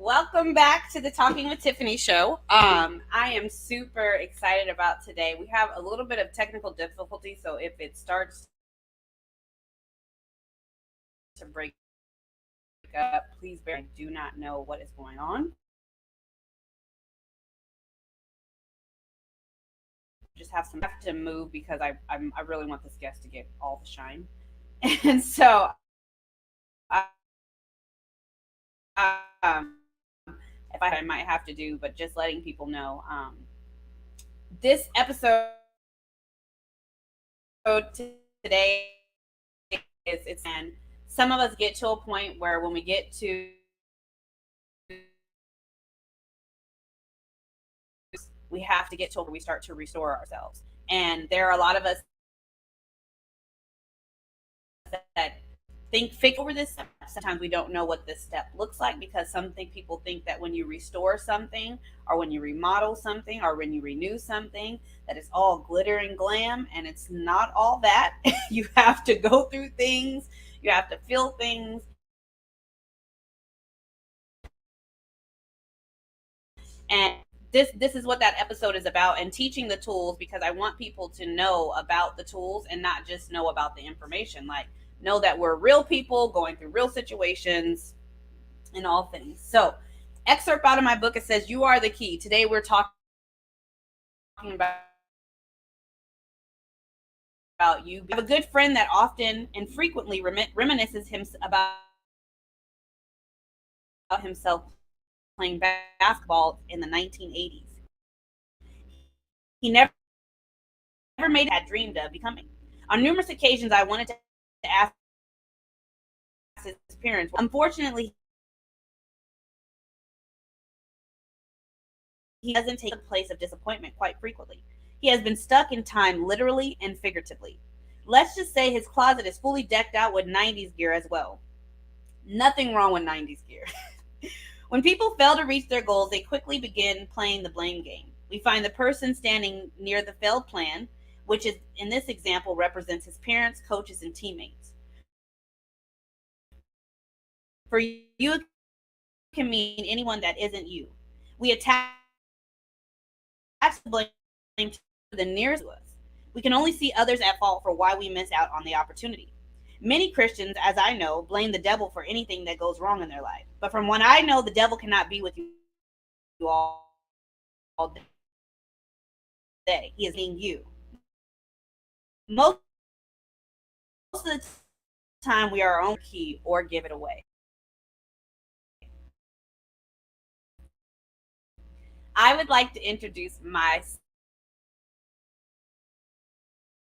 Welcome back to the Talking with Tiffany show. I am super excited about today. We have a little bit of technical difficulty, so if it starts to break up, please bear. I do not know what is going on. Just have to move because I really want this guest to get all the shine, and so um, if I might have to do, but just letting people know this episode today is it's and some of us get to a point where when we get to we have to get to where we start to restore ourselves. And there are a lot of us that think over this step. Sometimes we don't know what this step looks like because people think that when you restore something or when you remodel something or when you renew something that it's all glitter and glam, and it's not all that. You have to go through things, you have to feel things, and this is what that episode is about, and teaching the tools, because I want people to know about the tools and not just know about the information. Like, know that we're real people going through real situations and all things. So, excerpt out of my book, it says, "You are the key." Today we're talking about you. I have a good friend that often and frequently reminisces him about himself playing basketball in the 1980s. He never made it had dreamed of becoming. On numerous occasions, I wanted to ask his parents. Unfortunately, he doesn't take the place of disappointment quite frequently. He has been stuck in time literally and figuratively. Let's just say his closet is fully decked out with 90s gear as well. Nothing wrong with 90s gear. When people fail to reach their goals, they quickly begin playing the blame game. We find the person standing near the failed plan, which is in this example represents his parents, coaches, and teammates. For you, it can mean anyone that isn't you. We attach the blame to the nearest to us. We can only see others at fault for why we miss out on the opportunity. Many Christians, as I know, blame the devil for anything that goes wrong in their life. But from what I know, the devil cannot be with you all day. He is being you. Most of the time, we are our own key or give it away. I would like to introduce my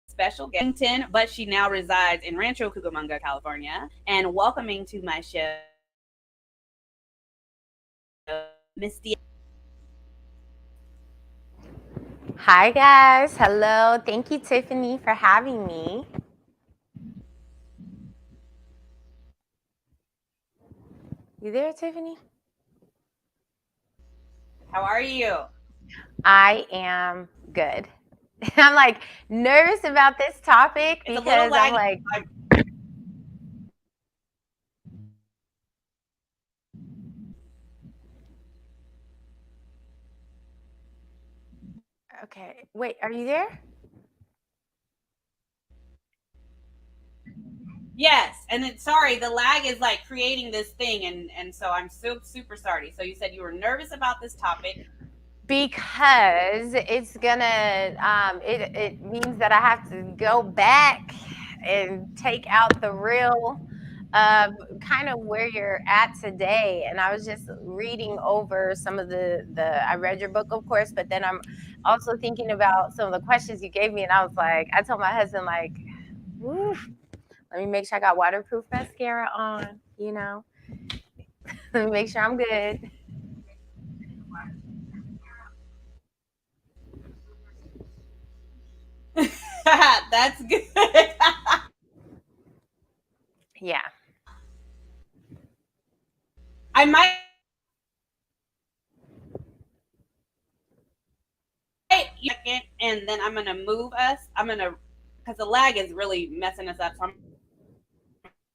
special guest, but she now resides in Rancho Cucamonga, California, and welcoming to my show, Miss Deandra. Hi, guys. Hello. Thank you, Tiffany, for having me. You there, Tiffany? How are you? I am good. I'm like nervous about this topic It's a little because I'm laggy. like, okay, wait, are you there? Yes, and then sorry, the lag is like creating this thing, and so I'm so super sorry. So you said you were nervous about this topic. Because it's gonna, it means that I have to go back and take out the real kind of where you're at today. And I was just reading over some of I read your book, of course, but then I'm also thinking about some of the questions you gave me. And I was like, I told my husband, like, "Oof, let me make sure I got waterproof mascara on, let me make sure I'm good." That's good. Yeah. I might, and then I'm gonna move us. I'm gonna because the lag is really messing us up. So I'm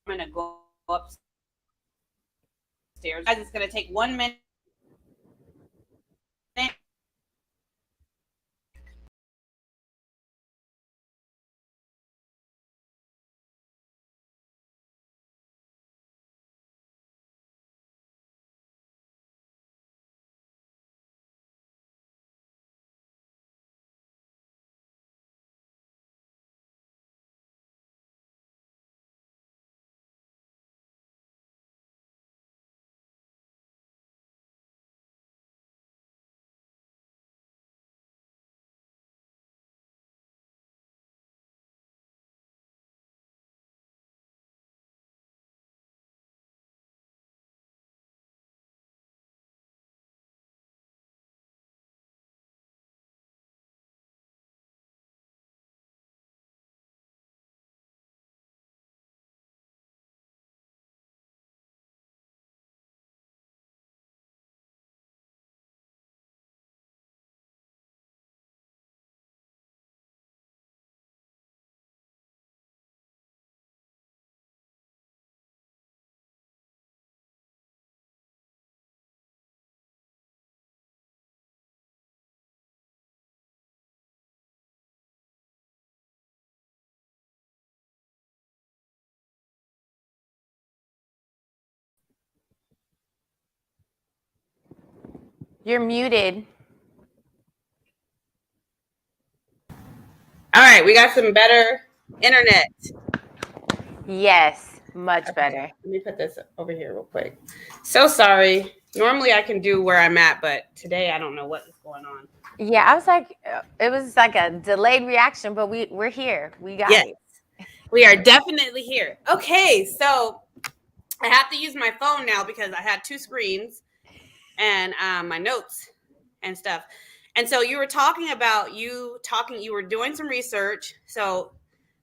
gonna go upstairs Guys, it's going to take 1 minute. You're muted. All right, we got some better internet. Yes, much Okay, better. let me put this over here real quick. So sorry. Normally I can do where I'm at, but today I don't know what is going on. Yeah, I was like, it was like a delayed reaction, but we're here. We got Yes, it. we are definitely here. Okay, so I have to use my phone now because I had two screens and my notes and stuff. And so you were talking about you were doing some research. So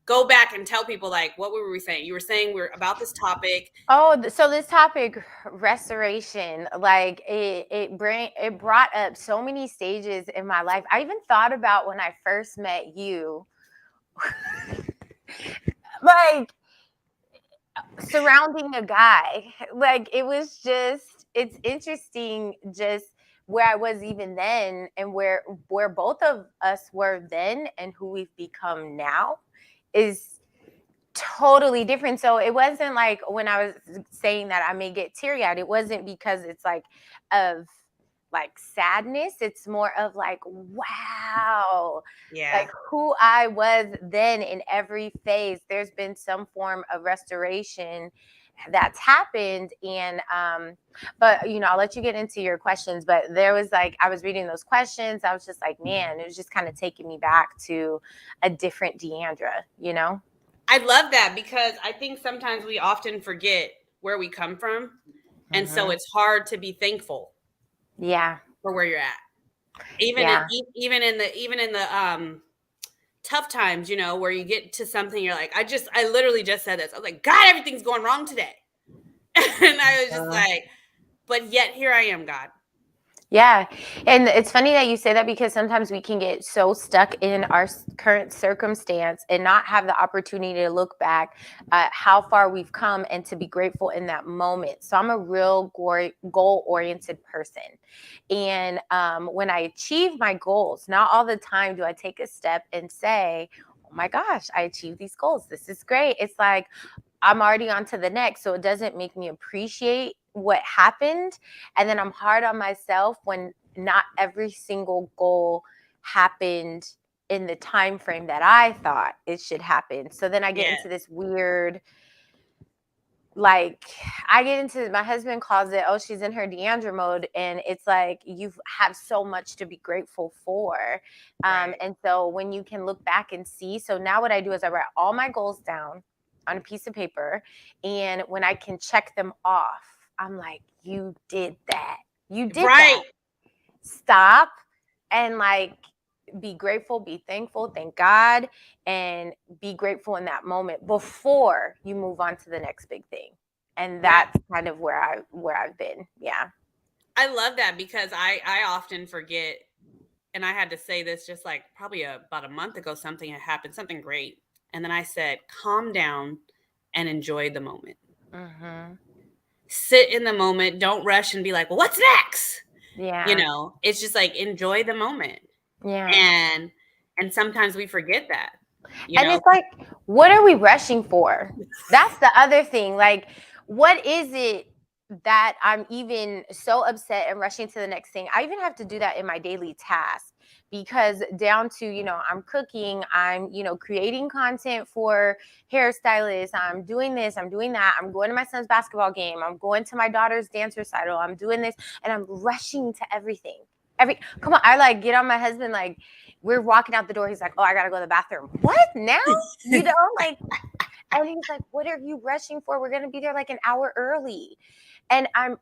go back and tell people like what were we saying? You were saying we're about this topic. Oh, so this topic, restoration, like it brought up so many stages in my life. I even thought about when I first met you, like surrounding a guy. Like it was just, it's interesting just where I was even then and where both of us were then and who we've become now is totally different. So it wasn't like when I was saying that I may get teary-eyed, it wasn't because it's like of like sadness. It's more of like, wow, Yeah. like who I was then in every phase. There's been some form of restoration that's happened. And but I'll let you get into your questions. But there was like, I was reading those questions, I was just like, man, it was just kind of taking me back to a different Deandra. I love that because I think sometimes we often forget where we come from. And so Mm-hmm. it's hard to be thankful Yeah. for where you're at. Even in Yeah. even in the tough times, where you get to something you're like, I literally just said this. I was like, God, everything's going wrong today. And I was just like, but yet here I am, God. Yeah. And it's funny that you say that because sometimes we can get so stuck in our current circumstance and not have the opportunity to look back at how far we've come and to be grateful in that moment. So I'm a real goal-oriented person. And when I achieve my goals, not all the time do I take a step and say, oh my gosh, I achieved these goals. This is great. It's like, I'm already on to the next. So it doesn't make me appreciate what happened. And then I'm hard on myself when not every single goal happened in the time frame that I thought it should happen. So then I get Yeah. into this weird, like, I get into, my husband calls it, oh, she's in her Deandra mode. And it's like, you have so much to be grateful for. Right. And so when you can look back and see, so now what I do is I write all my goals down on a piece of paper. And when I can check them off, I'm like, you did that. You did that. Right. Stop and like be grateful, be thankful, thank God, and be grateful in that moment before you move on to the next big thing. And That that's kind of where I've been. Yeah. I love that because I often forget, and I had to say this just like probably about a month ago. Something had happened, something great, and then I said, "Calm down and enjoy the moment." Mm-hmm. sit in the moment, don't rush and be like, well, what's next? Yeah. It's just like enjoy the moment. Yeah. And sometimes we forget that, you And know. it's like, what are we rushing for? That's the other thing. Like, what is it that I'm even so upset and rushing to the next thing? I even have to do that in my daily task because down to, I'm cooking, I'm, creating content for hairstylists, I'm doing this, I'm doing that, I'm going to my son's basketball game, I'm going to my daughter's dance recital, I'm doing this, and I'm rushing to everything. Come on, I like get on my husband, like, we're walking out the door. He's like, "Oh, I gotta go to the bathroom." What now? Like, and he's like, "What are you rushing for? We're gonna be there like an hour early." And I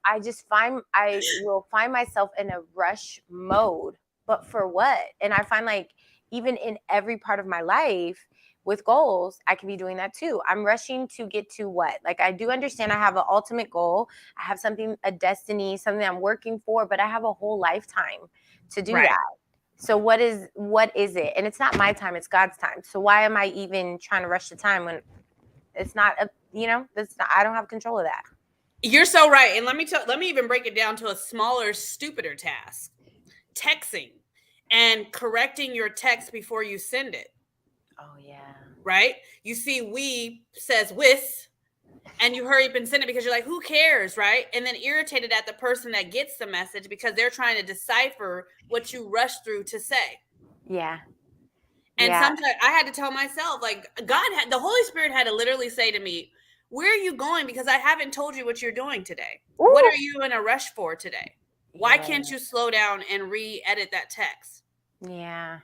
will find myself in a rush mode, but for what? And I find like even in every part of my life with goals, I can be doing that too. I'm rushing to get to what? Like, I do understand I have an ultimate goal. I have something, a destiny, something I'm working for, but I have a whole lifetime to do Right. that. So what is it? And it's not my time, it's God's time. So why am I even trying to rush the time when it's not that's not, I don't have control of that. You're so right. And let me even break it down to a smaller, stupider task. Texting and correcting your text before you send it. Oh yeah. Right? You see we says with, and you hurry up and send it because you're like, who cares, right? And then irritated at the person that gets the message because they're trying to decipher what you rushed through to say. Yeah. And Yeah. sometimes I had to tell myself, like, the Holy Spirit had to literally say to me, where are you going? Because I haven't told you what you're doing today. What Ooh. are you in a rush for today? Why Yeah. can't you slow down and re-edit that text? Yeah.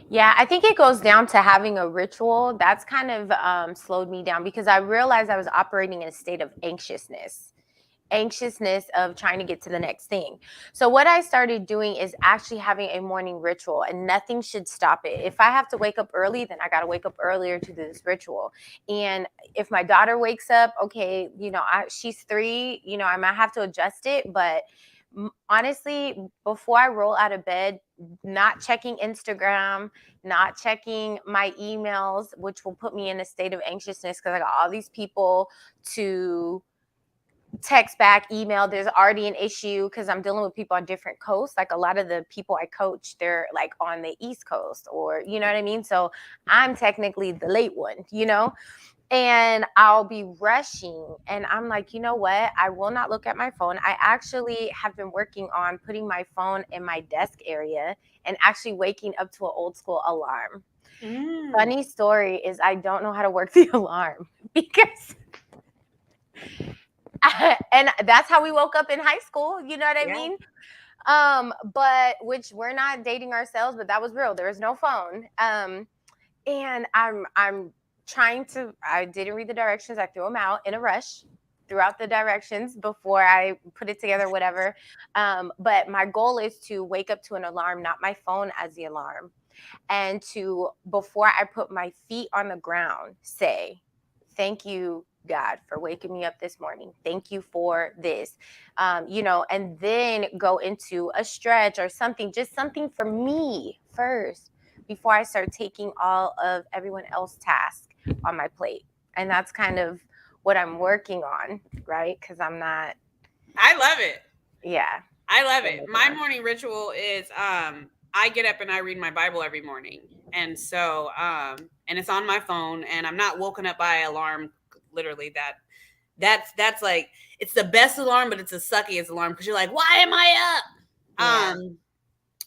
Yeah, I think it goes down to having a ritual. That's kind of slowed me down because I realized I was operating in a state of anxiousness of trying to get to the next thing. So what I started doing is actually having a morning ritual, and nothing should stop it. If I have to wake up early, then I got to wake up earlier to do this ritual. And if my daughter wakes up, okay, she's 3, I might have to adjust it, but honestly, before I roll out of bed, not checking Instagram, not checking my emails, which will put me in a state of anxiousness because I got all these people to text back, email. There's already an issue because I'm dealing with people on different coasts. Like, a lot of the people I coach, they're like on the East Coast, or you know what I mean? So I'm technically the late one. And I'll be rushing, and I'm like, you know what? I will not look at my phone. I actually have been working on putting my phone in my desk area and actually waking up to an old school alarm. Mm. Funny story is I don't know how to work the alarm because and that's how we woke up in high school, you know what I Yeah. mean? But which, we're not dating ourselves, but that was real. There was no phone. And I'm trying to, I didn't read the directions. I threw them out in a rush, throughout the directions before I put it together, whatever. But my goal is to wake up to an alarm, not my phone as the alarm. And to, before I put my feet on the ground, say, thank you, God, for waking me up this morning. Thank you for this, and then go into a stretch or something, just something for me first before I start taking all of everyone else's tasks on my plate. And that's kind of what I'm working on, right? Because I'm not, I love it. yeah. I love I'm it. working My on. morning ritual is I get up and I read my Bible every morning. And so and it's on my phone, and I'm not woken up by alarm. Literally, that's like, it's the best alarm, but it's the suckiest alarm because you're like, why am I up? Yeah.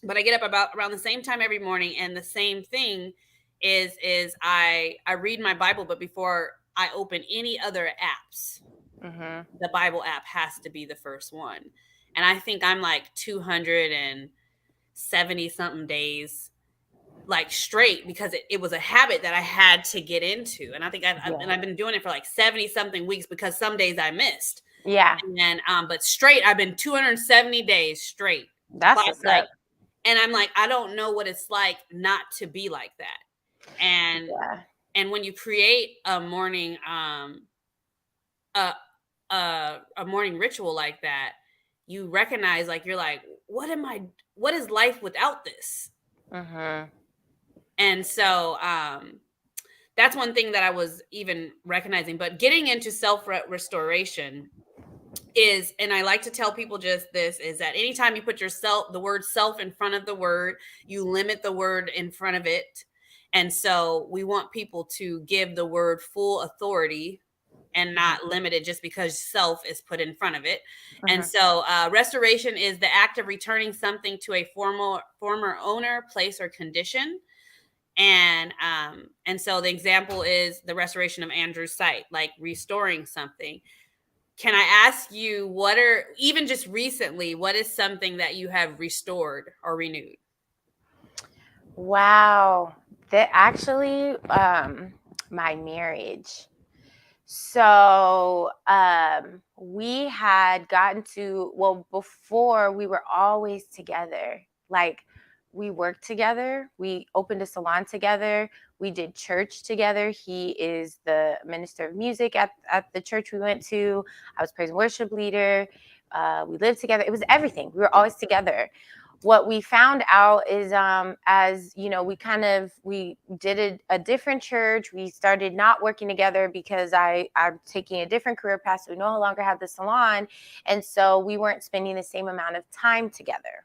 But I get up about around the same time every morning, and the same thing is I read my Bible, but before I open any other apps, Mm-hmm. the Bible app has to be the first one. And I think I'm like 270 something days like straight because it was a habit that I had to get into. And I think Yeah. I've been doing it for like 70 something weeks because some days I missed. Yeah. And then but straight I've been 270 days straight. That's But what's like, up. and I'm like, I don't know what it's like not to be like that. And Yeah. when you create a morning a a morning ritual like that, you recognize, like, you're like, what is life without this? Mm-hmm. And so that's one thing that I was even recognizing. But getting into self restoration, is, and I like to tell people just this, is that anytime you put yourself, the word self in front of the word, you limit the word in front of it. And so we want people to give the word full authority and Mhm. not limited just because self is put in front of it. And Mhm. so restoration is the act of returning something to a former owner, place, or condition. And so the example is the restoration of Andrew's sight, like restoring something. Can I ask you, what are, even just recently, what is something that you have restored or renewed? Wow. That actually, my marriage. So, we had gotten to, well, before we were always together. Like, we worked together, we opened a salon together, we did church together. He is the minister of music at the church we went to. I was praise and worship leader. We lived together. It was everything. We were always together. What we found out is, as you know, we did a different church. We started not working together because I'm taking a different career path, so we no longer have the salon, and so we weren't spending the same amount of time together.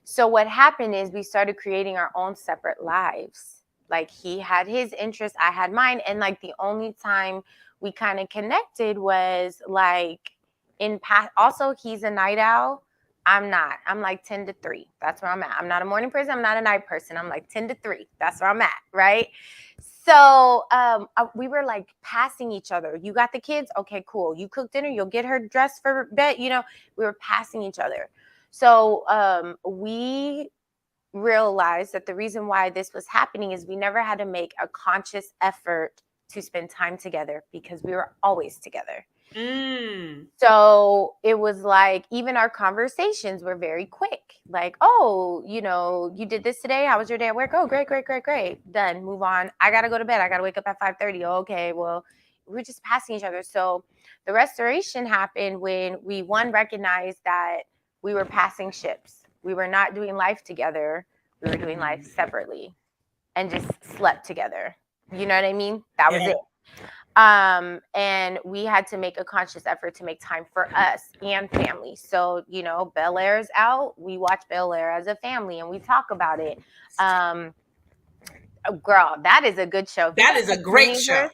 So what happened is we started creating our own separate lives. Like, he had his interests, I had mine, and like the only time we kind of connected was like in past. Also, he's a night owl. I'm not. I'm like 10 to 3. That's where I'm at. I'm not a morning person. I'm not a night person. I'm like 10 to 3. That's where I'm at. Right. So we were like passing each other. You got the kids? Okay, cool. You cook dinner? You'll get her dressed for bed. We were passing each other. So we realized that the reason why this was happening is we never had to make a conscious effort to spend time together because we were always together. Mm. So it was like, even our conversations were very quick. Like, oh, you did this today. How was your day at work? Oh, great, great, great, great. Done. Move on. I gotta go to bed. I gotta wake up at 5:30. Oh, okay. Well, we're just passing each other. So the restoration happened when we recognized that we were passing ships. We were not doing life together. We were doing life separately and just slept together. You know what I mean? That was Yeah. it. And we had to make a conscious effort to make time for us and family. So, Bel Air's out. We watch Bel Air as a family and we talk about it. Um, Girl, that is a good show. That is a great show.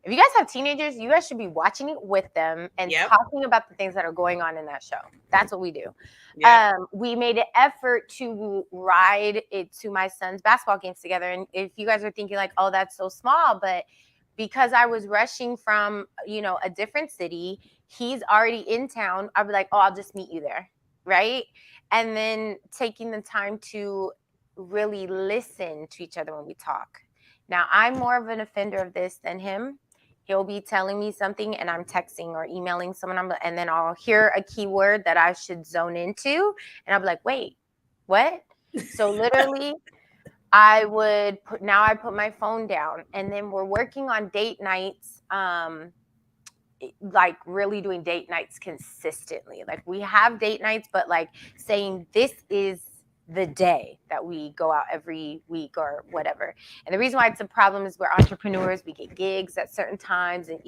If you guys have teenagers, you guys should be watching it with them and Yep. talking about the things that are going on in that show. That's what we do. Yep. We made an effort to ride it to my son's basketball games together. And if you guys are thinking like, oh, that's so small, but because I was rushing from, a different city, he's already in town. I'd be like, oh, I'll just meet you there. Right. And then taking the time to really listen to each other when we talk. Now, I'm more of an offender of this than him. He'll be telling me something and I'm texting or emailing someone, and then I'll hear a keyword that I should zone into. And I'll be like, wait, what? So literally, I put my phone down, and then we're working on date nights, like really doing date nights consistently. Like, we have date nights, but like saying this is the day that we go out every week or whatever. And the reason why it's a problem is we're entrepreneurs, we get gigs at certain times, and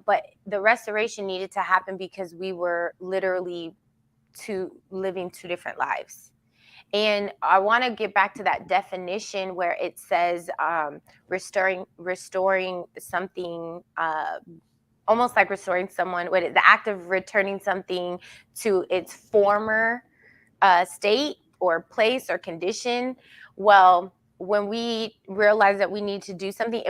but the restoration needed to happen because we were literally living two different lives. And I want to get back to that definition where it says, restoring something, almost like restoring someone, the act of returning something to its former state or place or condition. Well, when we realized that we need to do something,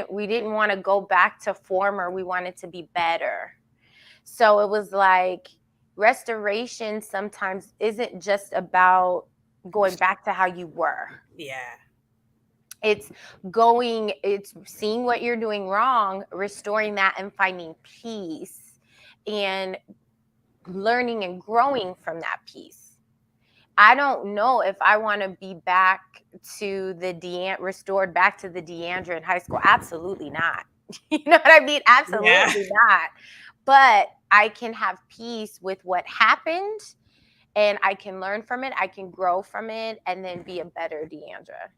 we didn't want to go back to former, we wanted to be better. So it was like, restoration sometimes isn't just about going back to how you were. Yeah. It's seeing what you're doing wrong, restoring that, and finding peace and learning and growing from that peace. I don't know if I want to be back to restored back to the Deandra in high school. Absolutely not. You know what I mean? Yeah. Absolutely not. But I can have peace with what happened, and I can learn from it. I can grow from it, and then be a better Deandra.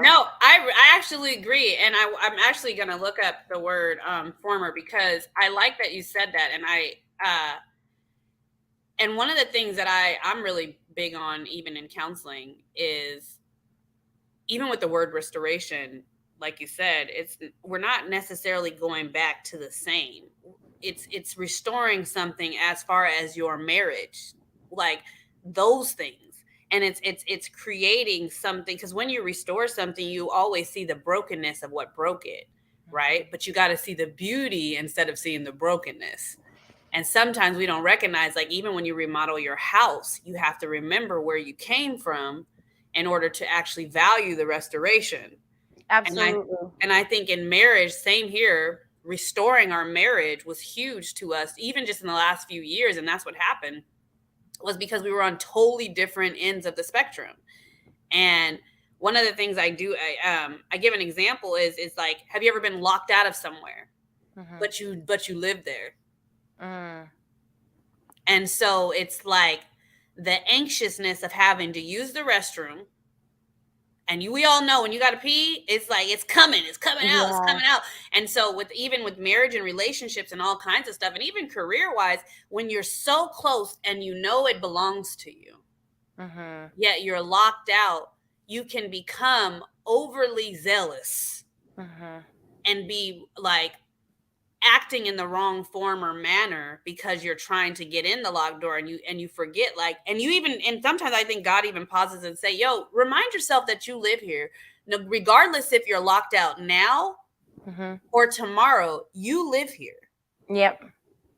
No, I actually agree, and I'm actually gonna look up the word former, because I like that you said that, and Uh, and one of the things that I'm really big on, even in counseling, is even with the word restoration, like you said, it's we're not necessarily going back to the same. It's restoring something as far as your marriage, like those things. And it's creating something, because when you restore something, you always see the brokenness of what broke it, right? But you got to see the beauty instead of seeing the brokenness. And sometimes we don't recognize, like, even when you remodel your house, you have to remember where you came from in order to actually value the restoration. And I Absolutely. and I think in marriage, same here, restoring our marriage was huge to us, even just in the last few years. And that's what happened, was because we were on totally different ends of the spectrum. And one of the things I do, I give an example is like, have you ever been locked out of somewhere, Mm-hmm. but you live there? Mm. And so it's like the anxiousness of having to use the restroom. And we all know when you got to pee, it's like it's coming out, it's Yeah. coming out. And so with even with marriage and relationships and all kinds of stuff, and even career wise, when you're so close and you know it belongs to you, Mm-hmm. yet you're locked out, you can become overly zealous Mm-hmm. and be like acting in the wrong form or manner because you're trying to get in the locked door, and you forget, like, and you even, and sometimes I think God even pauses and say, yo, remind yourself that you live here. No, regardless if you're locked out now Mm-hmm. or tomorrow, you live here. Yep.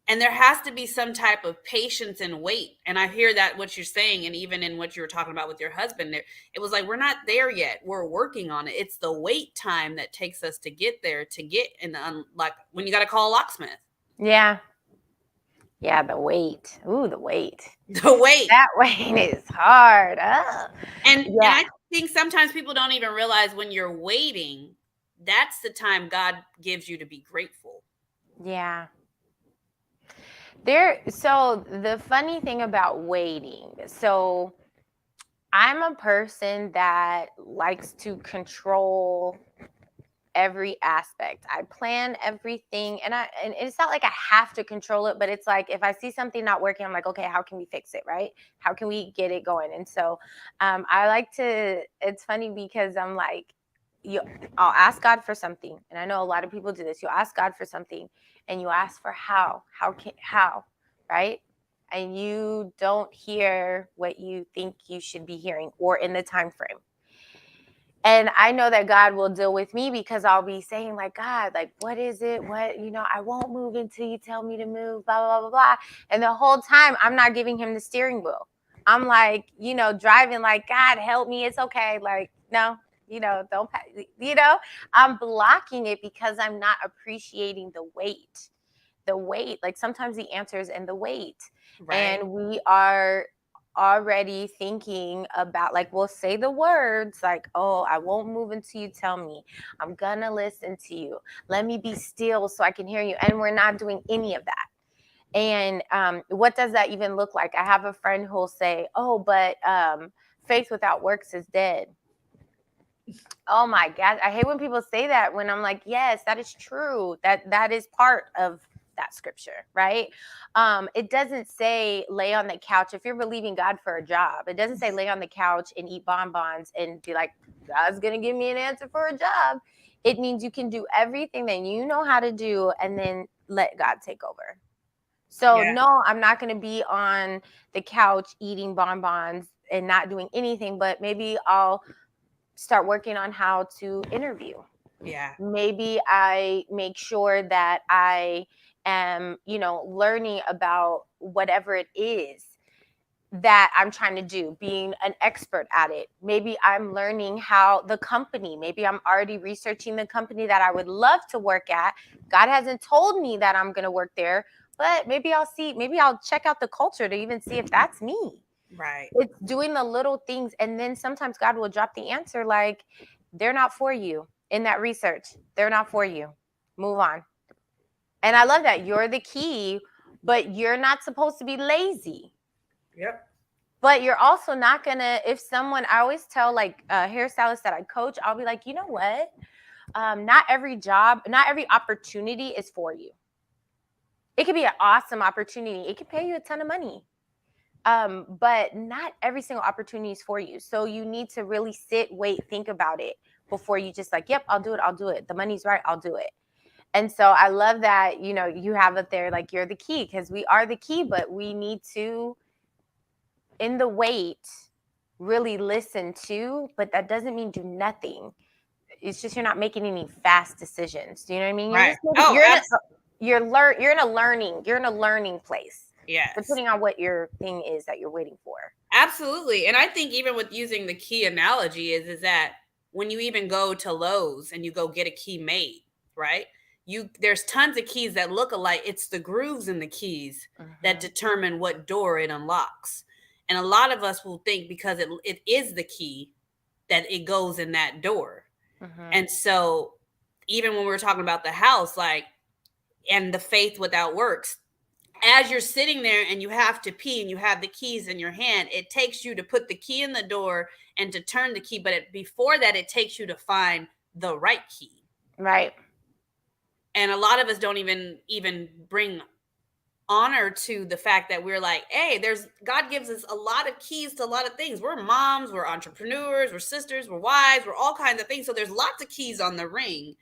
And there has to be some type of patience and wait. And I hear that what you're saying, and even in what you were talking about with your husband there, it was like, we're not there yet, we're working on it. It's the wait time that takes us to get there, to get in the like when you got to call a locksmith. Yeah. Yeah. The weight. Ooh, the weight. The wait. That weight is hard. And Yeah. I think sometimes people don't even realize when you're waiting, that's the time God gives you to be grateful. Yeah. So the funny thing about waiting, so I'm a person that likes to control every aspect. I plan everything, and it's not like I have to control it, but it's like if I see something not working, I'm like, okay, how can we fix it, right? How can we get it going? And so I like to, it's funny because I'm like, you I'll ask God for something. And I know a lot of people do this. You ask God for something and you ask for how, right? And you don't hear what you think you should be hearing or in the time frame. And I know that God will deal with me because I'll be saying, like, God, like, what is it? I won't move until you tell me to move, blah, blah, blah, blah. And the whole time I'm not giving him the steering wheel. I'm like, driving like, God, help me. It's okay. Like, no, don't, I'm blocking it because I'm not appreciating the weight. The weight, like sometimes the answer is in the weight. Right. And we are already thinking about, like, we'll say the words like, oh, I won't move until you tell me, I'm gonna listen to you, let me be still so I can hear you, and we're not doing any of that. And what does that even look like? I have a friend who'll say, oh, but faith without works is dead. Oh my God, I hate when people say that, when I'm like, yes, that is true, that is part of that scripture, right? It doesn't say lay on the couch. If you're believing God for a job, it doesn't say lay on the couch and eat bonbons and be like, God's gonna give me an answer for a job. It means you can do everything that you know how to do and then let God take over. So Yeah. no, I'm not going to be on the couch eating bonbons and not doing anything, but maybe I'll start working on how to interview. Yeah. Maybe I make sure that I am, learning about whatever it is that I'm trying to do, being an expert at it. Maybe I'm learning how the company, maybe I'm already researching the company that I would love to work at. God hasn't told me that I'm going to work there, but maybe I'll check out the culture to even see if that's me. Right. It's doing the little things. And then sometimes God will drop the answer like, they're not for you in that research. They're not for you. Move on. And I love that. You're the key, but you're not supposed to be lazy. Yep. But you're also not going to, if someone, I always tell like hairstylists that I coach, I'll be like, you know what? Not every job, not every opportunity is for you. It could be an awesome opportunity. It could pay you a ton of money. But not every single opportunity is for you. So you need to really sit, wait, think about it before you just like, yep, I'll do it. I'll do it. The money's right. I'll do it. And so I love that, you have it there, like you're the key, because we are the key, but we need to, in the wait, really listen to, but that doesn't mean do nothing. It's just you're not making any fast decisions. Do you know what I mean? You're Right. just making, Oh, you're in a learning place, yes. depending on what your thing is that you're waiting for. Absolutely. And I think even with using the key analogy is that when you even go to Lowe's and you go get a key made, right? There's tons of keys that look alike. It's the grooves in the keys that Mm-hmm. determine what door it unlocks. And a lot of us will think because it is the key that it goes in that door. Mm-hmm. And so even when we were talking about the house, like, and the faith without works, as you're sitting there and you have to pee and you have the keys in your hand, it takes you to put the key in the door and to turn the key. But before that, it takes you to find the right key. Right. And a lot of us don't even bring honor to the fact that we're like, hey, God gives us a lot of keys to a lot of things. We're moms, we're entrepreneurs, we're sisters, we're wives, we're all kinds of things. So there's lots of keys on the ring.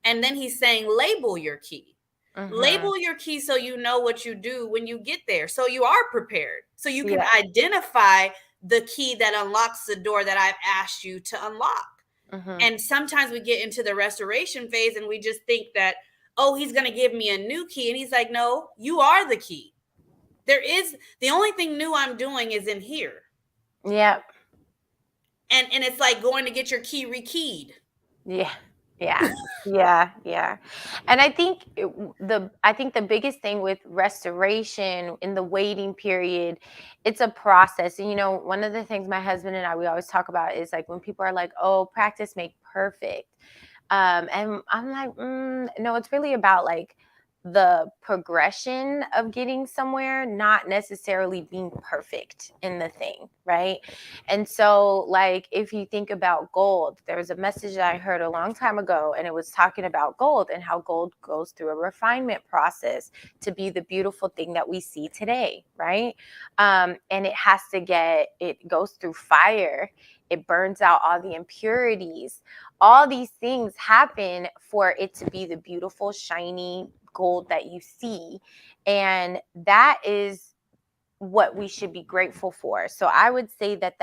And then he's saying, label your key. Mm-hmm. Label your key so you know what you do when you get there. So you are prepared. So you can Yeah. identify the key that unlocks the door that I've asked you to unlock. Mm-hmm. And sometimes we get into the restoration phase and we just think that, oh, he's going to give me a new key. And he's like, no, you are the key. The only thing new I'm doing is in here. Yep. And it's like going to get your key rekeyed. Yeah. Yeah. Yeah. And I think the biggest thing with restoration in the waiting period, it's a process. And one of the things my husband and I we always talk about is like when people are like, "Oh, practice make perfect." And I'm like, no, it's really about like the progression of getting somewhere, not necessarily being perfect in the thing, right? And so, like, if you think about gold, there was a message that I heard a long time ago, and it was talking about gold and how gold goes through a refinement process to be the beautiful thing that we see today, right? And it goes through fire, it burns out all the impurities. All these things happen for it to be the beautiful, shiny gold that you see. And that is what we should be grateful for. So I would say that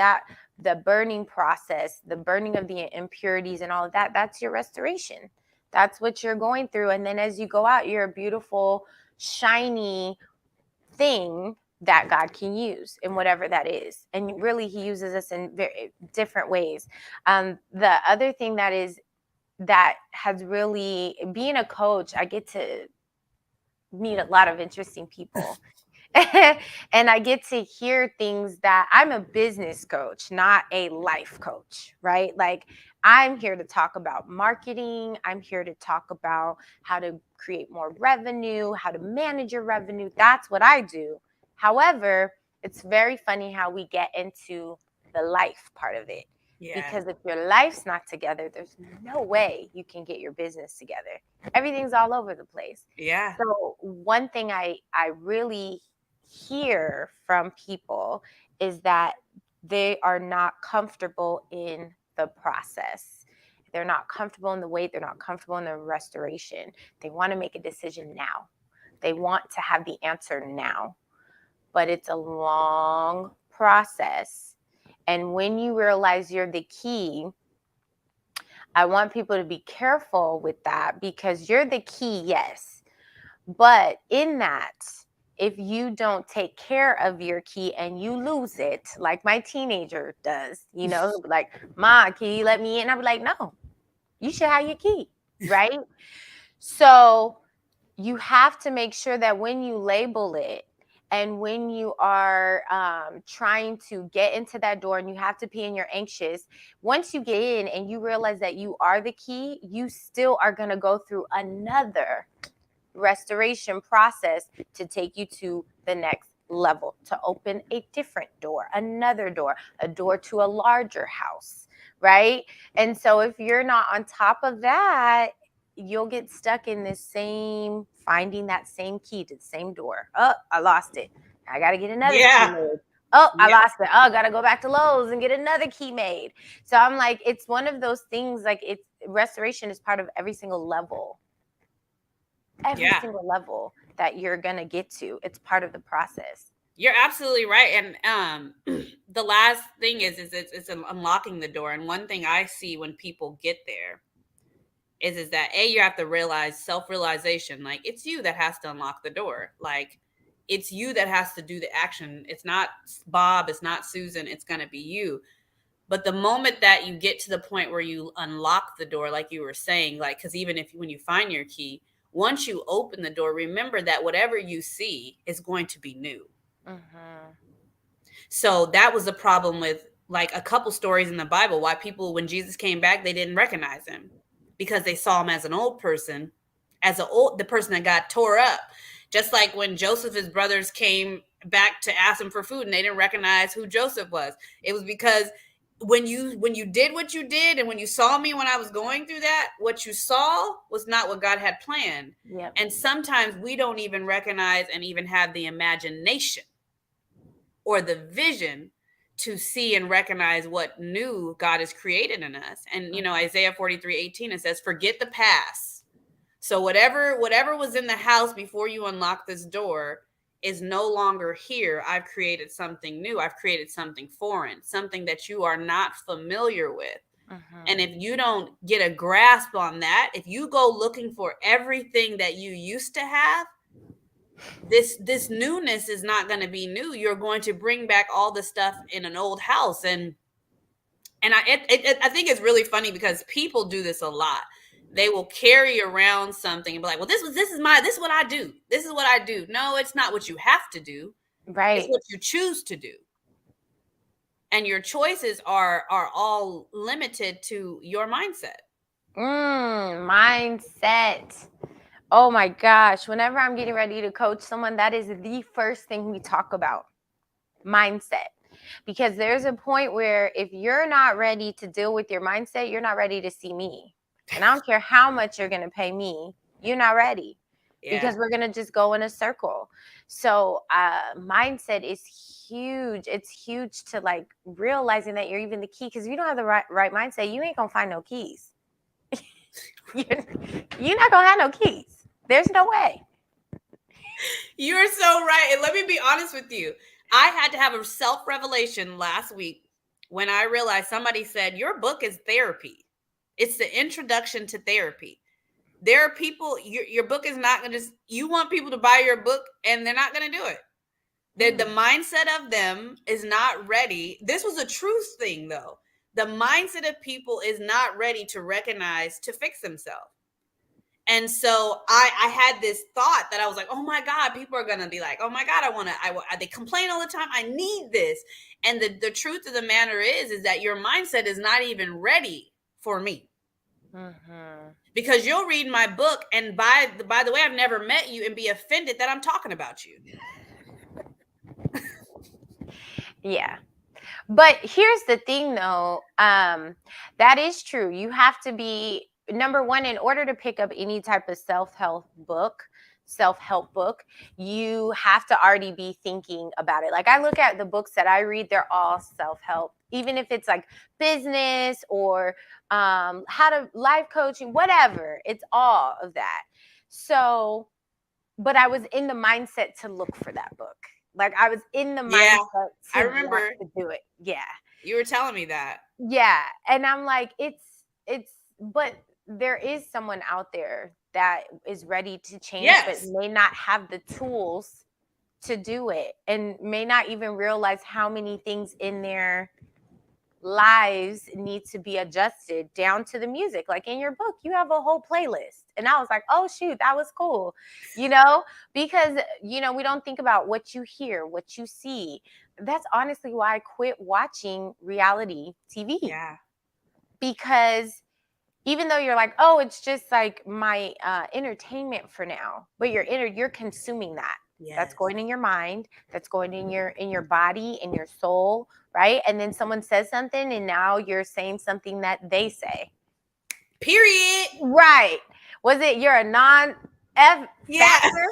the burning process, the burning of the impurities and all of that, that's your restoration. That's what you're going through. And then as you go out, you're a beautiful, shiny thing that God can use in whatever that is. And really, he uses us in very different ways. The other thing that has really, being a coach, I get to meet a lot of interesting people. And I get to hear things that I'm a business coach, not a life coach, right? Like I'm here to talk about marketing. I'm here to talk about how to create more revenue, how to manage your revenue. That's what I do. However, it's very funny how we get into the life part of it. Yeah. Because if your life's not together, there's no way you can get your business together. Everything's all over the place. Yeah. So one thing I really hear from people is that they are not comfortable in the process. They're not comfortable in the wait. They're not comfortable in the restoration. They want to make a decision now. They want to have the answer now. But it's a long process. And when you realize you're the key, I want people to be careful with that because you're the key, yes. But in that, if you don't take care of your key and you lose it, like my teenager does, like, Ma, can you let me in? I'll be like, no, you should have your key, right? So you have to make sure that when you label it and when you are trying to get into that door and you have to pee and you're anxious, once you get in and you realize that you are the key, you still are going to go through another restoration process to take you to the next level, to open a different door, another door, a door to a larger house, right? And so if you're not on top of that, you'll get stuck in this same, finding that same key to the same door. Oh, I lost it. I got to get another key Yeah. made. Oh, I Yep. lost it. Oh, got to go back to Lowe's and get another key made. So I'm like, it's one of those things, like, it's restoration is part of every Yeah. single level that you're going to get to. It's part of the process. You're absolutely right. And the last thing is it's unlocking the door. And one thing I see when people get there is that you have to realize self-realization. Like, it's you that has to unlock the door. Like, it's you that has to do the action. It's not Bob, it's not Susan, it's going to be you. But the moment that you get to the point where you unlock the door, like you were saying, like, because even if when you find your key, once you open the door, remember that whatever you see is going to be new. Mm-hmm. So that was the problem with, like, a couple stories in the Bible, why people, when Jesus came back, they didn't recognize him because they saw him as an old person, the person that got tore up. Just like when Joseph's brothers came back to ask him for food and they didn't recognize who Joseph was. It was because when you did what you did, and when you saw me when I was going through that, what you saw was not what God had planned. Yep. And sometimes we don't even recognize and even have the imagination or the vision to see and recognize what new God has created in us. And Isaiah 43:18, it says, forget the past. So whatever was in the house before you unlock this door is no longer here. I've created something new. I've created something foreign, something that you are not familiar with. Mm-hmm. And if you don't get a grasp on that, if you go looking for everything that you used to have, this newness is not going to be new. You're going to bring back all the stuff in an old house. And I think it's really funny because people do this a lot. They will carry around something and be like, well, this is what I do. This is what I do. No, it's not what you have to do. It's Right. what you choose to do. And your choices are all limited to your mindset. Mindset. Oh my gosh. Whenever I'm getting ready to coach someone, that is the first thing we talk about. Mindset. Because there's a point where if you're not ready to deal with your mindset, you're not ready to see me. And I don't care how much you're going to pay me, you're not ready. Because Yeah. we're going to just go in a circle. So mindset is huge. It's huge to, like, realizing that you're even the key. Because if you don't have the right mindset, you ain't going to find no keys. You're not going to have no keys. There's no way. You're so right. And let me be honest with you. I had to have a self-revelation last week when I realized somebody said, your book is therapy. It's the introduction to therapy. There are people, your book is not going to just, you want people to buy your book and they're not going to do it. The mindset of them is not ready. This was a truth thing, though. The mindset of people is not ready to recognize, to fix themselves. And so I had this thought that I was like, oh my God, people are going to be like, oh my God, they complain all the time. I need this. And the truth of the matter is that your mindset is not even ready for me. Mm-hmm. Because you'll read my book and by the way, I've never met you and be offended that I'm talking about you. Yeah. But here's the thing, though. That is true. You have to be, number one, in order to pick up any type of self-help book, you have to already be thinking about it. Like, I look at the books that I read, they're all self-help, even if it's like business or how to life coaching, whatever. It's all of that. So, but I was in the mindset to look for that book. Like, I was in the mindset to I remember want to do it. Yeah. You were telling me that. Yeah. And I'm like, but there is someone out there that is ready to change, but may not have the tools to do it and may not even realize how many things in their lives need to be adjusted down to the music. Like in your book, you have a whole playlist. And I was like, oh, shoot, that was cool. Because, we don't think about what you hear, what you see. That's honestly why I quit watching reality TV. Yeah. Because even though you're like, oh, it's just like my entertainment for now, but you're consuming that. Yes. That's going in your mind. That's going in your body, in your soul, right? And then someone says something, and now you're saying something that they say. Period. Right. Was it you're a non-F Yeah. factor?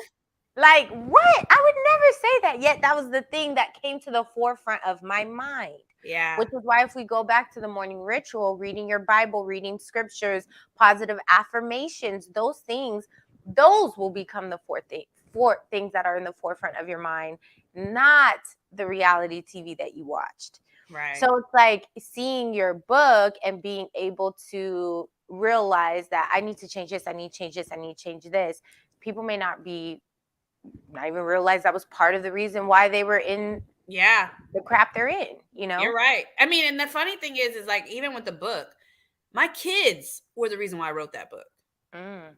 Like, what? I would never say that. Yet that was the thing that came to the forefront of my mind. Yeah. Which is why, if we go back to the morning ritual, reading your Bible, reading scriptures, positive affirmations, those will become the four things that are in the forefront of your mind, not the reality TV that you watched. Right. So it's like seeing your book and being able to realize that I need to change this, I need to change this, I need to change this. People may not even realize that was part of the reason why they were in Yeah. the crap they're in, you know? You're right. I mean, and the funny thing is like, even with the book, my kids were the reason why I wrote that book. Mm.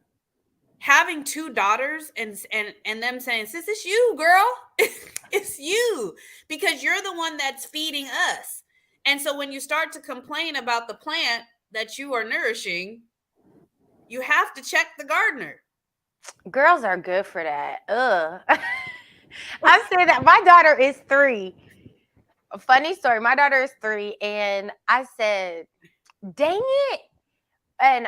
Having two daughters and them saying, sis, it's you, girl. It's you, because you're the one that's feeding us. And so when you start to complain about the plant that you are nourishing, you have to check the gardener. Girls are good for that. Ugh. I say that my daughter is 3. A funny story. My daughter is 3, and I said, "Dang it!" And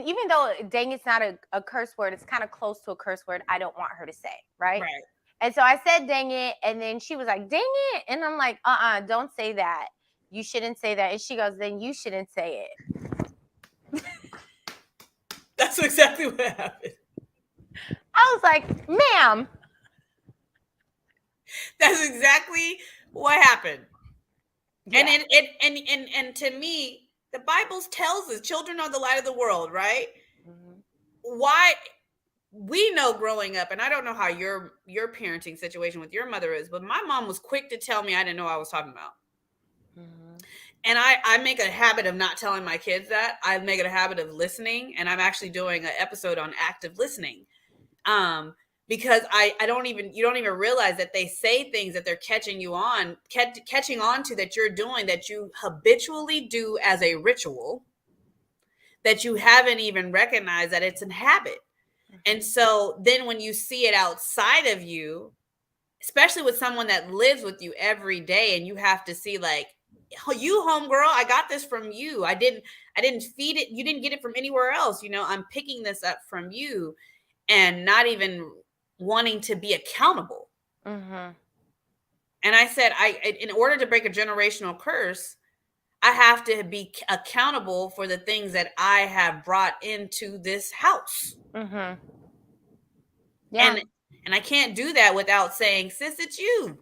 even though "dang" it's not a curse word, it's kind of close to a curse word. I don't want her to say, right? Right. And so I said, "Dang it," and then she was like, "Dang it," and I'm like, don't say that. You shouldn't say that. And she goes, "Then you shouldn't say it." That's exactly what happened. I was like, "Ma'am." That's exactly what happened. Yeah. And to me, the Bible tells us children are the light of the world, right? Mm-hmm. Why? We know growing up, and I don't know how your parenting situation with your mother is, but my mom was quick to tell me I didn't know what I was talking about. Mm-hmm. And I make a habit of not telling my kids that. I make it a habit of listening, and I'm actually doing an episode on active listening. Because I don't even, you don't even realize that they say things that they're catching on to, that you're doing, that you habitually do as a ritual, that you haven't even recognized that it's a habit. And so then when you see it outside of you, especially with someone that lives with you every day, and you have to see like, you homegirl, I got this from you. I didn't feed it. You didn't get it from anywhere else. I'm picking this up from you, and not even wanting to be accountable. Mm-hmm. And I said, in order to break a generational curse, I have to be accountable for the things that I have brought into this house. Mm-hmm. Yeah. And I can't do that without saying, sis, it's you.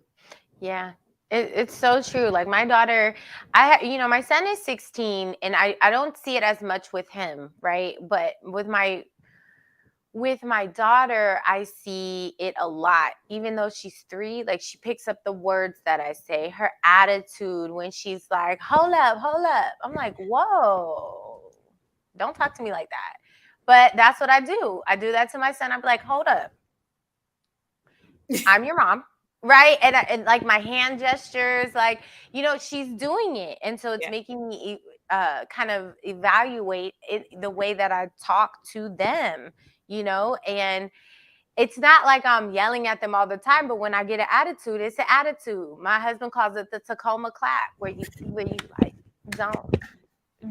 Yeah. It's so true. Like my daughter, my son is 16, and I don't see it as much with him, right? But with my daughter, I see it a lot. Even though she's 3, like she picks up the words that I say, her attitude when she's like, hold up, hold up. I'm like, whoa, don't talk to me like that. But that's what I do. I do that to my son. I'm like, hold up. I'm your mom. Right. And like my hand gestures, like, she's doing it. And so it's Yeah. making me kind of evaluate it, the way that I talk to them, and it's not like I'm yelling at them all the time, but when I get an attitude, it's an attitude. My husband calls it the Tacoma clap, where you like,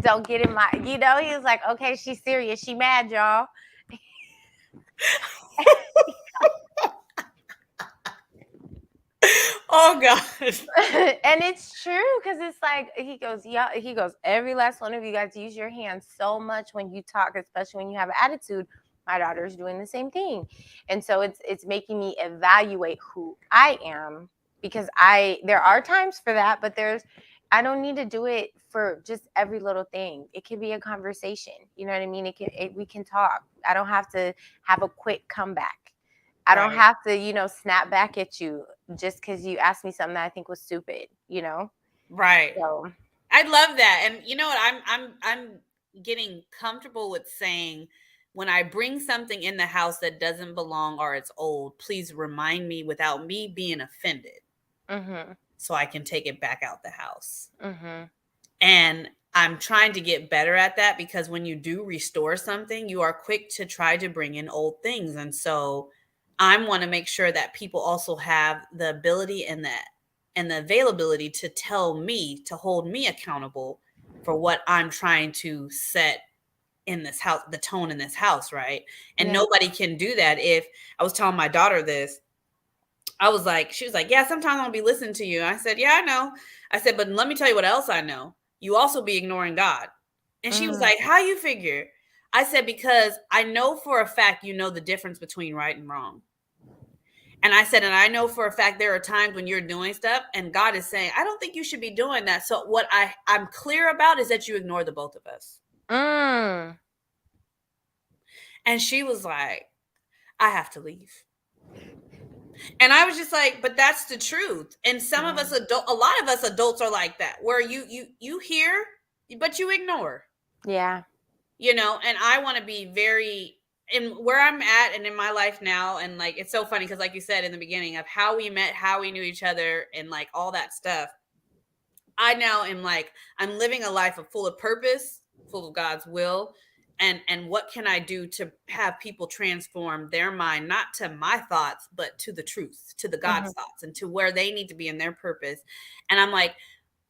don't get in my, he was like, okay, she's serious. She mad, y'all. Oh gosh. And it's true, because it's like he goes, every last one of you guys use your hands so much when you talk, especially when you have an attitude. My daughter's doing the same thing. And so it's making me evaluate who I am, because there are times for that, but I don't need to do it for just every little thing. It can be a conversation. You know what I mean? We can talk. I don't have to have a quick comeback. I don't have to, snap back at you just because you asked me something that I think was stupid, Right. So I love that. And you know what? I'm getting comfortable with saying, when I bring something in the house that doesn't belong or it's old, please remind me without me being offended, so I can take it back out the house. And I'm trying to get better at that, because when you do restore something, you are quick to try to bring in old things. And so I want to make sure that people also have the ability and the availability to hold me accountable for what I'm trying to set in this house, the tone in this house, right? And Yeah. nobody can do that. If I was telling my daughter this, I was like, she was like, yeah, sometimes I'll be listening to you. I said, yeah, I know. I said, but let me tell you what else I know. You also be ignoring God. And she was Mm. like, how you figure? I said, because I know for a fact you know the difference between right and wrong. And I said, and I know for a fact there are times when you're doing stuff and God is saying, I don't think you should be doing that. So what I'm clear about is that you ignore the both of us. Mm. And she was like, I have to leave. And I was just like, but that's the truth. And some of Yeah. us a lot of us adults are like that, where you hear, but you ignore, Yeah. and I want to be very in where I'm at and in my life now. And like, it's so funny because like you said in the beginning of how we met, how we knew each other, and like all that stuff. I now am like, I'm living a life of full of purpose, full of God's will. And what can I do to have people transform their mind, not to my thoughts, but to the truth, to the God's Mhm. thoughts, and to where they need to be in their purpose. And I'm like,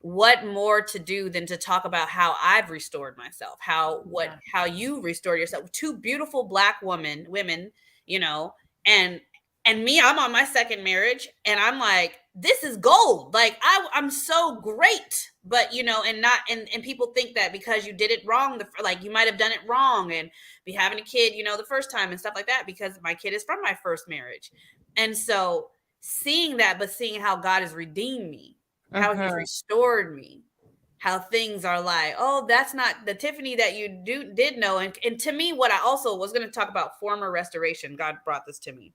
what more to do than to talk about how I've restored myself, Yeah. how you restored yourself. Two beautiful black women, you know, and me, I'm on my second marriage, and I'm like, this is gold. Like I'm so great, but and not and people think that because you did it wrong, like you might have done it wrong, and be having a kid, the first time and stuff like that, because my kid is from my first marriage, and so seeing that, but seeing how God has redeemed me, how He's Mhm. restored me, how things are like, oh, that's not the Tiffynee that you did know, and to me, what I also was going to talk about former restoration. God brought this to me,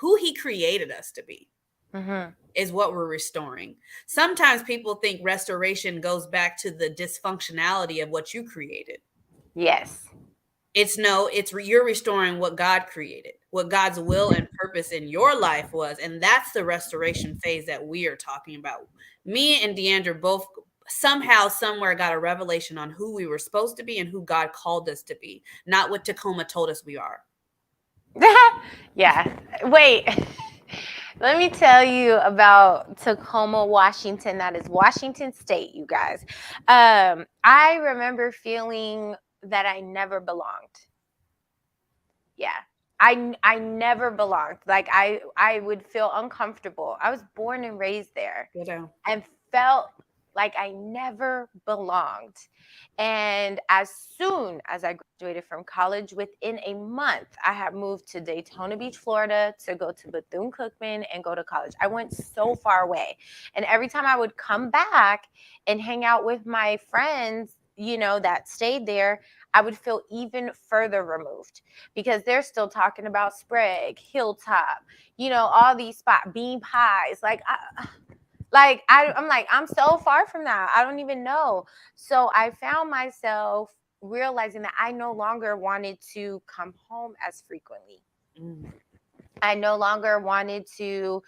who He created us to be Mhm. is what we're restoring. Sometimes people think restoration goes back to the dysfunctionality of what you created. Yes. It's no, you're restoring what God created, what God's will and purpose in your life was, and that's the restoration phase that we are talking about. Me and Deandra both somehow somewhere got a revelation on who we were supposed to be and who God called us to be, not what Tacoma told us we are. Yeah. Wait. Let me tell you about Tacoma, Washington. That is Washington State, you guys. I remember feeling that I never belonged. Yeah. I never belonged. Like I would feel uncomfortable. I was born and raised there You know. and felt like I never belonged. And as soon as I graduated from college, within a month, I had moved to Daytona Beach, Florida to go to Bethune-Cookman and go to college. I went so far away. And every time I would come back and hang out with my friends, that stayed there, I would feel even further removed because they're still talking about Sprague, Hilltop, all these bean pies. I'm like, I'm so far from that. I don't even know. So I found myself realizing that I no longer wanted to come home as frequently. Mm. I no longer wanted to,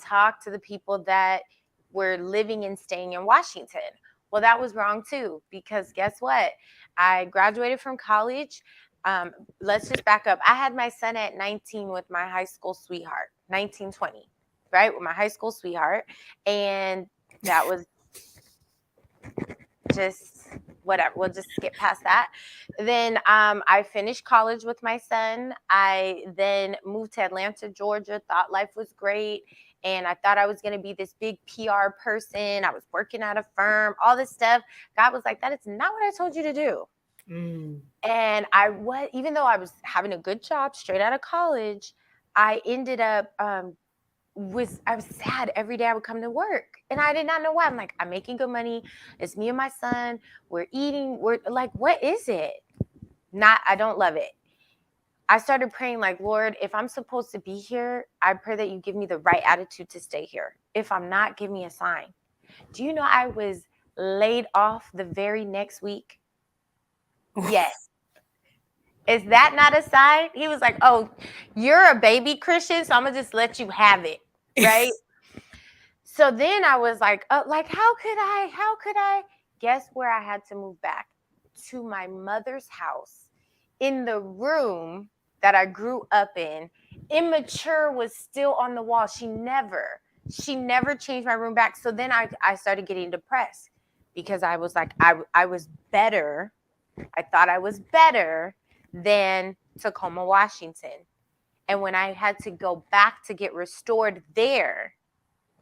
talk to the people that were living and staying in Washington. Well, that was wrong too, because guess what? I graduated from college. Um, let's just back up. I had my son at 19 with my high school sweetheart, 1920, right? With my high school sweetheart. And that was just whatever. We'll just skip past that. Then I finished college with my son. I then moved to Atlanta, Georgia. Thought life was great, and I thought I was going to be this big PR person. I was working at a firm, all this stuff. God was like, "That is not what I told you to do." Mm. And even though I was having a good job straight out of college, I ended up I was sad every day I would come to work. And I did not know why. I'm like, I'm making good money. It's me and my son. We're eating. We're like, what is it? I don't love it. I started praying like, Lord, if I'm supposed to be here, I pray that you give me the right attitude to stay here. If I'm not, give me a sign. Do you know I was laid off the very next week? Yes. Is that not a sign? He was like, oh, you're a baby Christian, so I'm going to just let you have it. Right. So then I was like, how could I? How could I? Guess where I had to move back? To my mother's house in the room that I grew up in. Immature was still on the wall. She never changed my room back. So then I started getting depressed because I was like, I was better I thought I was better than Tacoma, Washington. And when I had to go back to get restored there,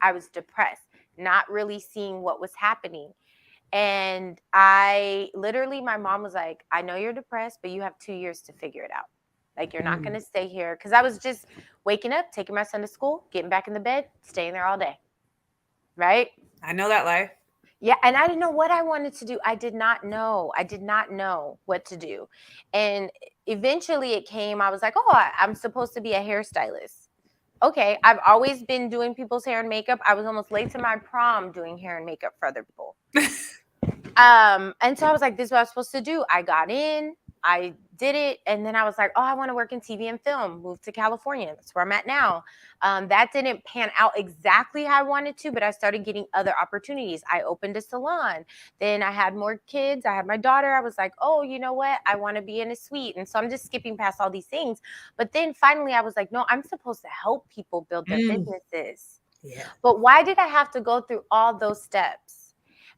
I was depressed, not really seeing what was happening. And I literally, my mom was like, I know you're depressed, but you have 2 years to figure it out. Like, you're not going to stay here. Because I was just waking up, taking my son to school, getting back in the bed, staying there all day. Right? I know that life. Yeah. And I didn't know what I wanted to do. I did not know. I did not know what to do. And eventually it came, I was like, oh, I'm supposed to be a hairstylist. Okay. I've always been doing people's hair and makeup. I was almost late to my prom doing hair and makeup for other people. And so I was like, this is what I was supposed to do. I got in, I did it. And then I was like, oh, I want to work in TV and film, moved to California. That's where I'm at now. That didn't pan out exactly how I wanted to, but I started getting other opportunities. I opened a salon. Then I had more kids. I had my daughter. I was like, oh, you know what? I want to be in a suite. And so I'm just skipping past all these things. But then finally I was like, no, I'm supposed to help people build their businesses. Yeah. But why did I have to go through all those steps?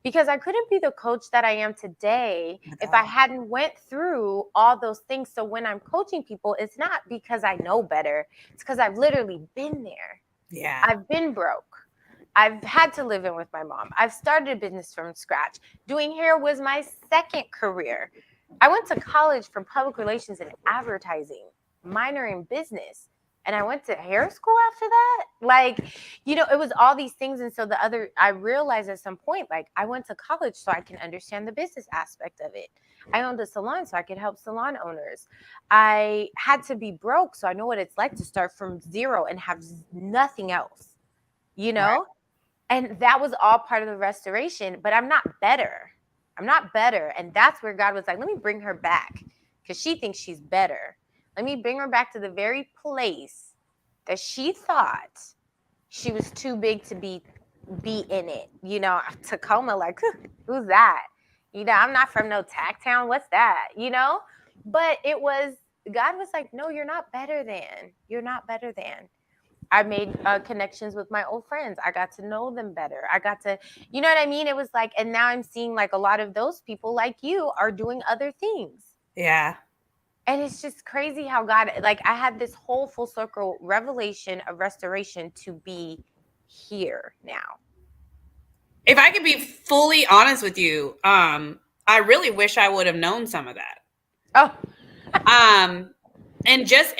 Because I couldn't be the coach that I am today if I hadn't went through all those things. So when I'm coaching people, it's not because I know better. It's because I've literally been there. Yeah. I've been broke. I've had to live in with my mom. I've started a business from scratch. Doing hair was my second career. I went to college for public relations and advertising, minor in business. And I went to hair school after that. Like, it was all these things. And so I realized at some point, like, I went to college so I can understand the business aspect of it. I owned a salon so I could help salon owners. I had to be broke so I know what it's like to start from zero and have nothing else, Right. And that was all part of the restoration, but I'm not better. I'm not better. And that's where God was like, let me bring her back because she thinks she's better. Let me bring her back to the very place that she thought she was too big to be in it. Tacoma, like, who's that? I'm not from no tack town. What's that? But God was like, no, you're not better than. You're not better than. I made connections with my old friends. I got to know them better. I got to, you know what I mean? It was like, and now I'm seeing like a lot of those people like you are doing other things. Yeah. And it's just crazy how God, like, I had this whole full circle revelation of restoration to be here now. If I could be fully honest with you, I really wish I would have known some of that. Oh. And just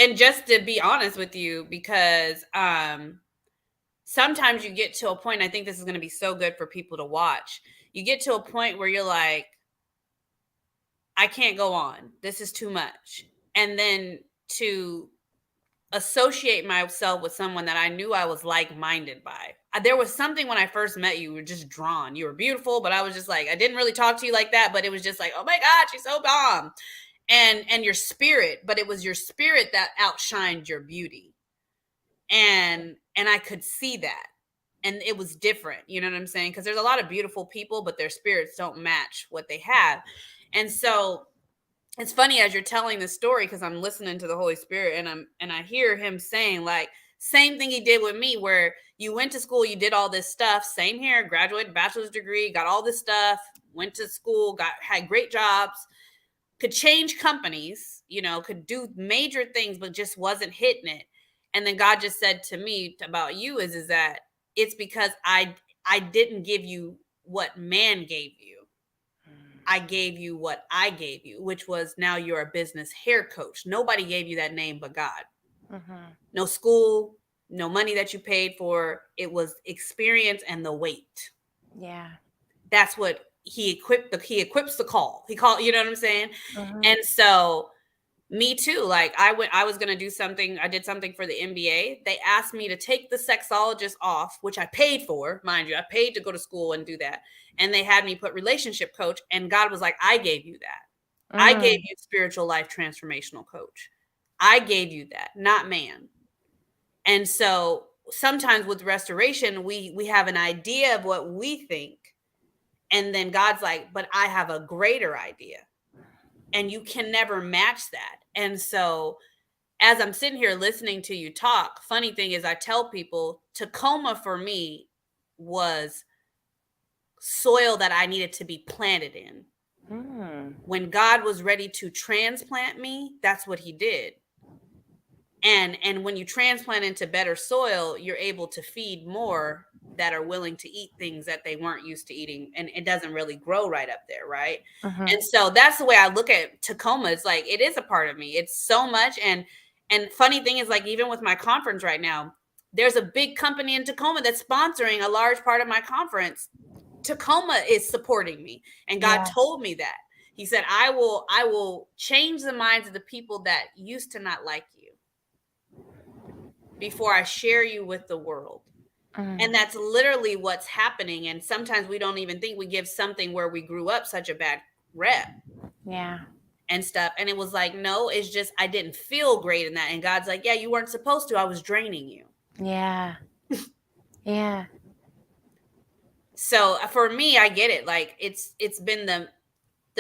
to be honest with you, because sometimes you get to a point, I think this is going to be so good for people to watch. You get to a point where you're like, I can't go on. This is too much. And then to associate myself with someone that I knew I was like-minded by. There was something when I first met you, you were just drawn. You were beautiful, but I was just like, I didn't really talk to you like that, but it was just like, oh my God, she's so bomb. And your spirit, but it was your spirit that outshined your beauty. And I could see that. And it was different, you know what I'm saying? Because there's a lot of beautiful people, but their spirits don't match what they have. And so it's funny as you're telling the story, because I'm listening to the Holy Spirit and I hear him saying, like, same thing he did with me, where you went to school, you did all this stuff, same here, graduated, bachelor's degree, got all this stuff, went to school, had great jobs, could change companies, could do major things, but just wasn't hitting it. And then God just said to me about you is that it's because I didn't give you what man gave you. I gave you what I gave you, which was now you're a business hair coach. Nobody gave you that name but God. Mm-hmm. No school, no money that you paid for. It was experience and the weight. Yeah. That's what he equips the call. He called, you know what I'm saying? Mm-hmm. And so me too. Like I was going to do something. I did something for the NBA. They asked me to take the sexologist off, which I paid for, mind you. I paid to go to school and do that. And they had me put relationship coach. And God was like, I gave you that. I gave you spiritual life transformational coach. I gave you that, not man. And so sometimes with restoration, we have an idea of what we think. And then God's like, but I have a greater idea. And you can never match that. And so as I'm sitting here listening to you talk, funny thing is I tell people Tacoma for me was soil that I needed to be planted in. Mm. When God was ready to transplant me, that's what he did. And when you transplant into better soil, you're able to feed more that are willing to eat things that they weren't used to eating, and it doesn't really grow right up there, right? Mm-hmm. And so that's the way I look at Tacoma. It's like it is a part of me. It's so much. And funny thing is, like, even with my conference right now, there's a big company in Tacoma that's sponsoring a large part of my conference. Tacoma is supporting me, and God Yeah. told me that. He said, I will change the minds of the people that used to not like you before I share you with the world. And Mm. that's literally what's happening. And sometimes we don't even think, we give something where we grew up such a bad rep Yeah. and stuff. And it was like, no, it's just I didn't feel great in that. And God's like, yeah, you weren't supposed to. I was draining you. Yeah. Yeah. So for me, I get it. Like it's been the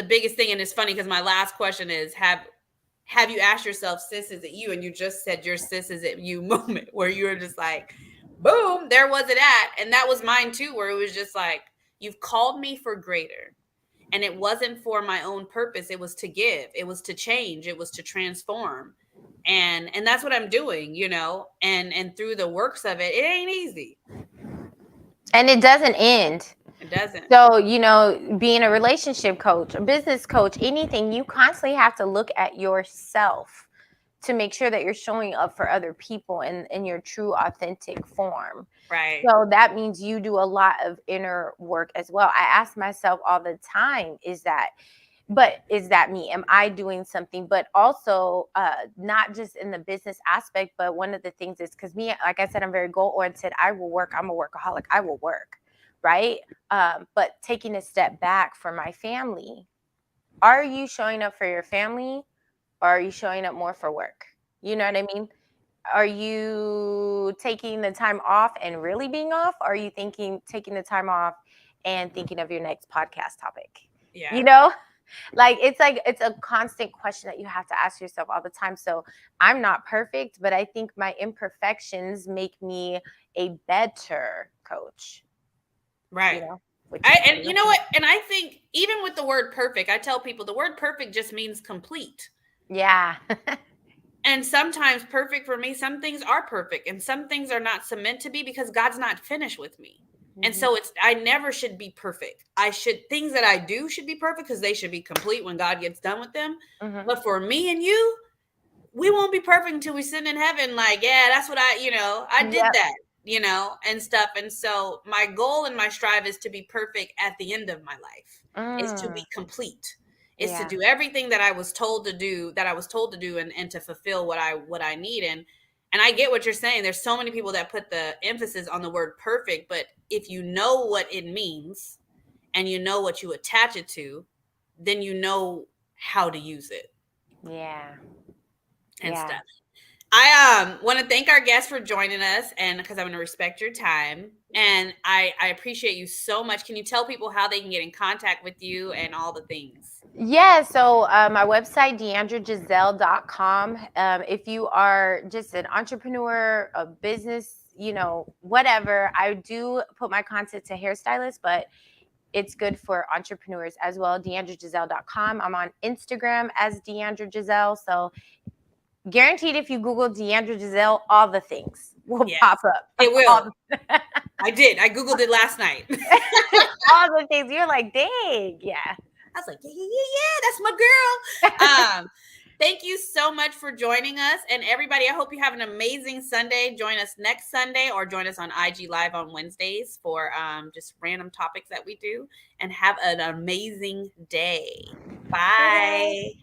biggest thing. And it's funny because my last question is, have you asked yourself, sis, is it you? And you just said your sis, is it you moment where you were just like, boom, there was it at. And that was mine too, where it was just like, you've called me for greater. And it wasn't for my own purpose. It was to give, it was to change, it was to transform. And that's what I'm doing, and through the works of it, it ain't easy. And it doesn't end. It doesn't. So, being a relationship coach, a business coach, anything, you constantly have to look at yourself to make sure that you're showing up for other people in your true, authentic form. Right. So that means you do a lot of inner work as well. I ask myself all the time, is that me? Am I doing something? But also, not just in the business aspect, but one of the things is, because me, like I said, I'm very goal oriented. I will work. I'm a workaholic. I will work. Right. But taking a step back for my family, are you showing up for your family, or are you showing up more for work? You know what I mean? Are you taking the time off and really being off? Or are you taking the time off and thinking of your next podcast topic? Yeah. You know, it's a constant question that you have to ask yourself all the time. So I'm not perfect, but I think my imperfections make me a better coach. Right. Which is And you know what? And I think even with the word perfect, I tell people the word perfect just means complete. Yeah. And sometimes perfect for me, some things are perfect and some things are not meant to be, because God's not finished with me. And so I never should be perfect. Things that I do should be perfect because they should be complete when God gets done with them. Mm-hmm. But for me and you, we won't be perfect until we sit in heaven. Like, yeah, that's what I did Yep. that, and stuff. And so my goal and my strive is to be perfect at the end of my life. Is to be complete. Is to Yeah. do everything that I was told to do, and to fulfill what I need. And I get what you're saying. There's so many people that put the emphasis on the word perfect, but if you know what it means and you know what you attach it to, then you know how to use it. Yeah. And Yeah. stuff. I want to thank our guests for joining us, and because I'm going to respect your time, and I appreciate you so much. Can you tell people how they can get in contact with you and all the things? Yeah, so my website, deandragiselle.com. If you are just an entrepreneur, a business, whatever, I do put my content to hairstylist, but it's good for entrepreneurs as well. DeandraGiselle.com. I'm on Instagram as Deandra Giselle. So guaranteed, if you Google Deandra Giselle, all the things will pop up. It will. I did. I Googled it last night. All the things. You're like, dang, yeah. I was like, yeah, that's my girl. Thank you so much for joining us. And everybody, I hope you have an amazing Sunday. Join us next Sunday or join us on IG Live on Wednesdays for just random topics that we do. And have an amazing day. Bye.